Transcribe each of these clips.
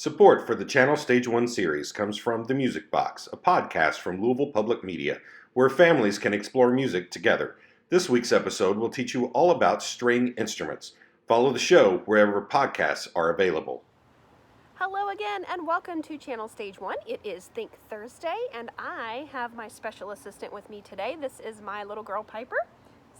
Support for the Channel StageONE series comes from The Music Box, a podcast from Louisville Public Media, where families can explore music together. This week's episode will teach you all about string instruments. Follow the show wherever podcasts are available. Hello again and welcome to Channel StageONE. It is Think Thursday and I have my special assistant with me today. This is my little girl Piper.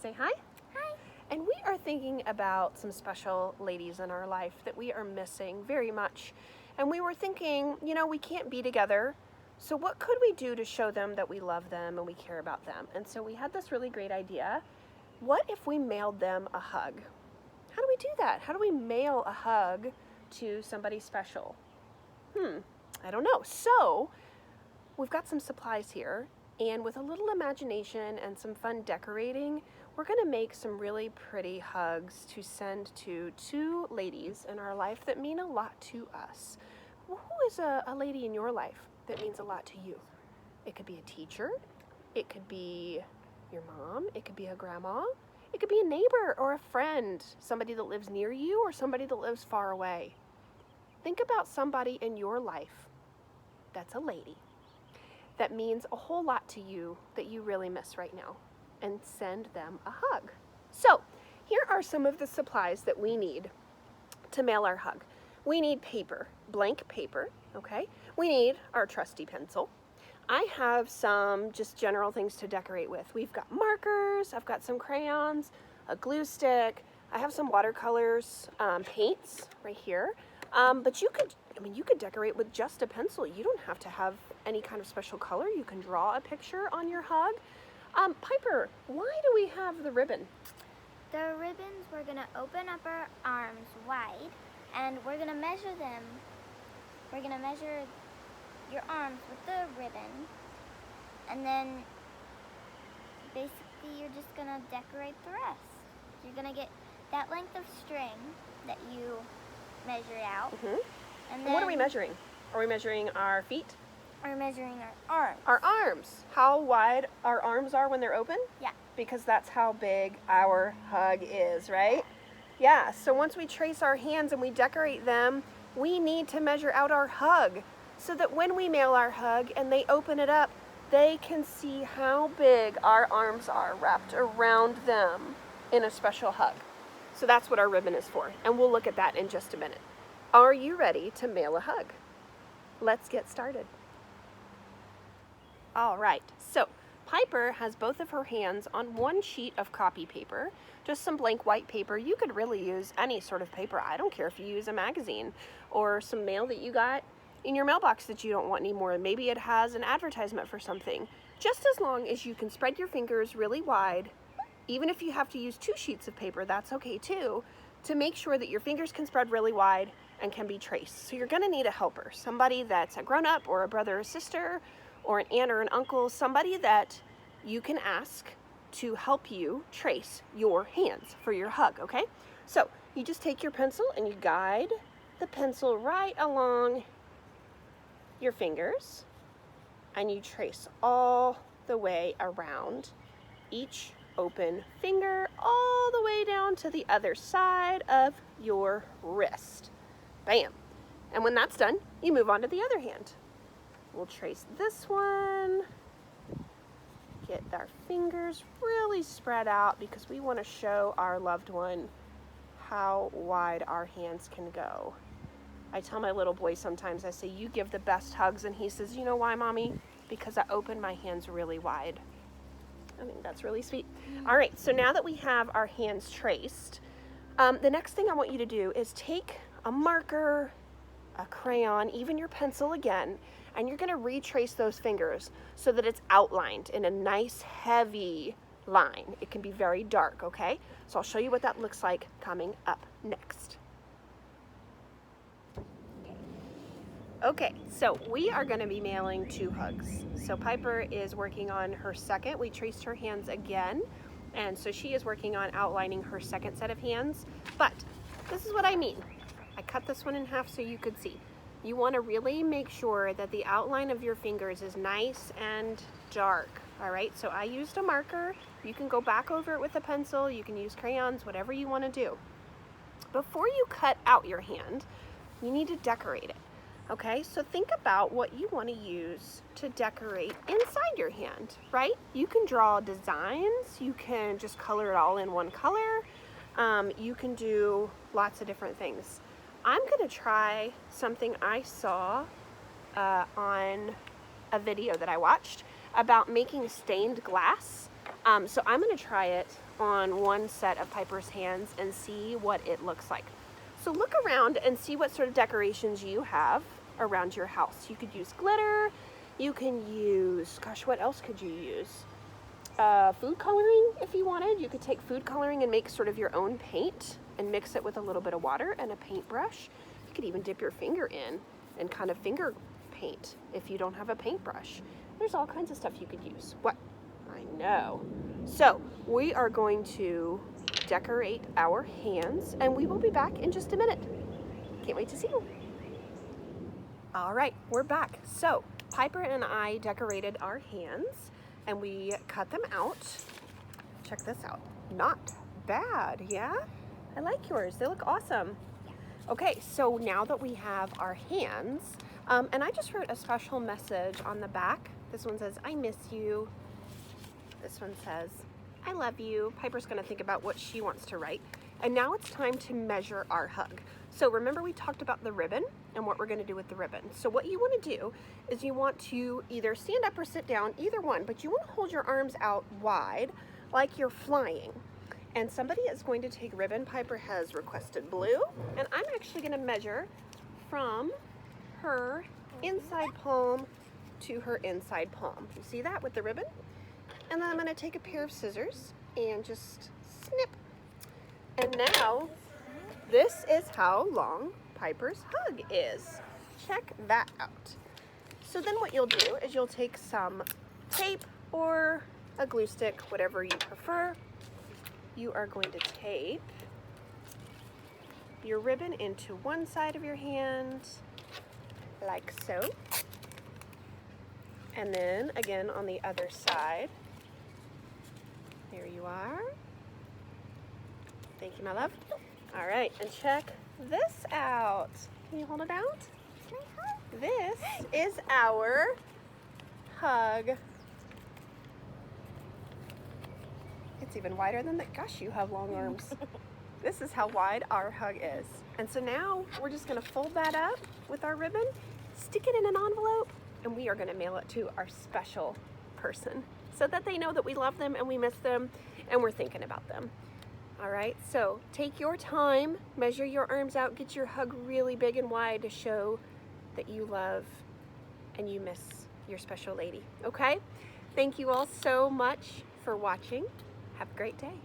Say hi. Hi. And we are thinking about some special ladies in our life that we are missing very much. And we were thinking, we can't be together. So what could we do to show them that we love them and we care about them? And so we had this really great idea. What if we mailed them a hug? How do we do that? How do we mail a hug to somebody special? I don't know. So we've got some supplies here, and with a little imagination and some fun decorating, we're going to make some really pretty hugs to send to two ladies in our life that mean a lot to us. Well, who is a lady in your life that means a lot to you? It could be a teacher, it could be your mom, it could be a grandma, it could be a neighbor or a friend, somebody that lives near you or somebody that lives far away. Think about somebody in your life that's a lady that means a whole lot to you that you really miss right now, and send them a hug. So here are some of the supplies that we need to mail our hug. We need paper, blank paper, okay? We need our trusty pencil. I have some just general things to decorate with. We've got markers, I've got some crayons, a glue stick, I have some watercolors, paints right here. But you could decorate with just a pencil. You don't have to have any kind of special color. You can draw a picture on your hug. Piper, why do we have the ribbon? The ribbons, we're going to open up our arms wide and we're going to measure them. We're going to measure your arms with the ribbon, and then basically you're just going to decorate the rest. You're going to get that length of string that you measure out. And then what are we measuring? Are we measuring our feet? We're measuring our arms. Our arms. How wide our arms are when they're open? Yeah. Because that's how big our hug is, right? Yeah, so once we trace our hands and we decorate them, we need to measure out our hug so that when we mail our hug and they open it up, they can see how big our arms are wrapped around them in a special hug. So that's what our ribbon is for, and we'll look at that in just a minute. Are you ready to mail a hug? Let's get started. All right, so Piper has both of her hands on one sheet of copy paper, just some blank white paper. You could really use any sort of paper. I don't care if you use a magazine or some mail that you got in your mailbox that you don't want anymore. Maybe it has an advertisement for something. Just as long as you can spread your fingers really wide, even if you have to use two sheets of paper, that's okay too, to make sure that your fingers can spread really wide and can be traced. So you're gonna need a helper, somebody that's a grown-up or a brother or sister or an aunt or an uncle, somebody that you can ask to help you trace your hands for your hug, okay? So you just take your pencil and you guide the pencil right along your fingers and you trace all the way around each open finger all the way down to the other side of your wrist. Bam. And when that's done, you move on to the other hand. We'll trace this one. Get our fingers really spread out because we want to show our loved one how wide our hands can go. I tell my little boy sometimes, I say, you give the best hugs, and he says, you know why, Mommy? Because I open my hands really wide. I think that's really sweet. All right, so now that we have our hands traced, the next thing I want you to do is take a marker, a crayon, even your pencil again, and you're gonna retrace those fingers so that it's outlined in a nice heavy line. It can be very dark, okay? So I'll show you what that looks like coming up next. Okay, so we are gonna be mailing two hugs. So Piper is working on her second. We traced her hands again, and so she is working on outlining her second set of hands. But this is what I mean. I cut this one in half so you could see. You wanna really make sure that the outline of your fingers is nice and dark, all right? So I used a marker. You can go back over it with a pencil. You can use crayons, whatever you wanna do. Before you cut out your hand, you need to decorate it. Okay, so think about what you want to use to decorate inside your hand, right? You can draw designs, you can just color it all in one color, you can do lots of different things. I'm going to try something I saw on a video that I watched about making stained glass. So I'm going to try it on one set of Piper's hands and see what it looks like. So look around and see what sort of decorations you have around your house. You could use glitter, you can use, gosh, what else could you use? Food coloring if you wanted. You could take food coloring and make sort of your own paint and mix it with a little bit of water and a paintbrush. You could even dip your finger in and kind of finger paint if you don't have a paintbrush. There's all kinds of stuff you could use. What? I know. So we are going to decorate our hands and we will be back in just a minute. Can't wait to see you. All right, we're back. So Piper and I decorated our hands and we cut them out. Check this out. Not bad, yeah? I like yours. They look awesome. Okay, so now that we have our hands, and I just wrote a special message on the back. This one says, I miss you. This one says, I love you. Piper's gonna think about what she wants to write. And now it's time to measure our hug. So remember we talked about the ribbon and what we're gonna do with the ribbon. So what you wanna do is you want to either stand up or sit down, either one, but you wanna hold your arms out wide like you're flying. And somebody is going to take ribbon. Piper has requested blue, and I'm actually gonna measure from her inside palm to her inside palm. You see that with the ribbon? And then I'm gonna take a pair of scissors and just snip. And now, this is how long Piper's hug is. Check that out. So then what you'll do is you'll take some tape or a glue stick, whatever you prefer. You are going to tape your ribbon into one side of your hand, like so. And then again on the other side. Here you are. Thank you, my love. All right, and check this out. Can you hold it out? This is our hug. It's even wider than that. Gosh, you have long arms. This is how wide our hug is. And so now we're just gonna fold that up with our ribbon, stick it in an envelope, and we are gonna mail it to our special person so that they know that we love them and we miss them and we're thinking about them. All right, so take your time, measure your arms out, get your hug really big and wide to show that you love and you miss your special lady, okay? Thank you all so much for watching. Have a great day.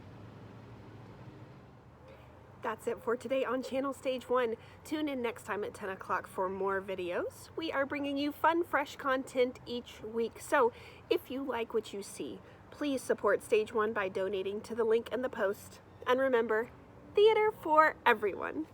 That's it for today on Channel StageONE. Tune in next time at 10 o'clock for more videos. We are bringing you fun, fresh content each week. So if you like what you see, please support StageONE by donating to the link in the post. And remember, theater for everyone.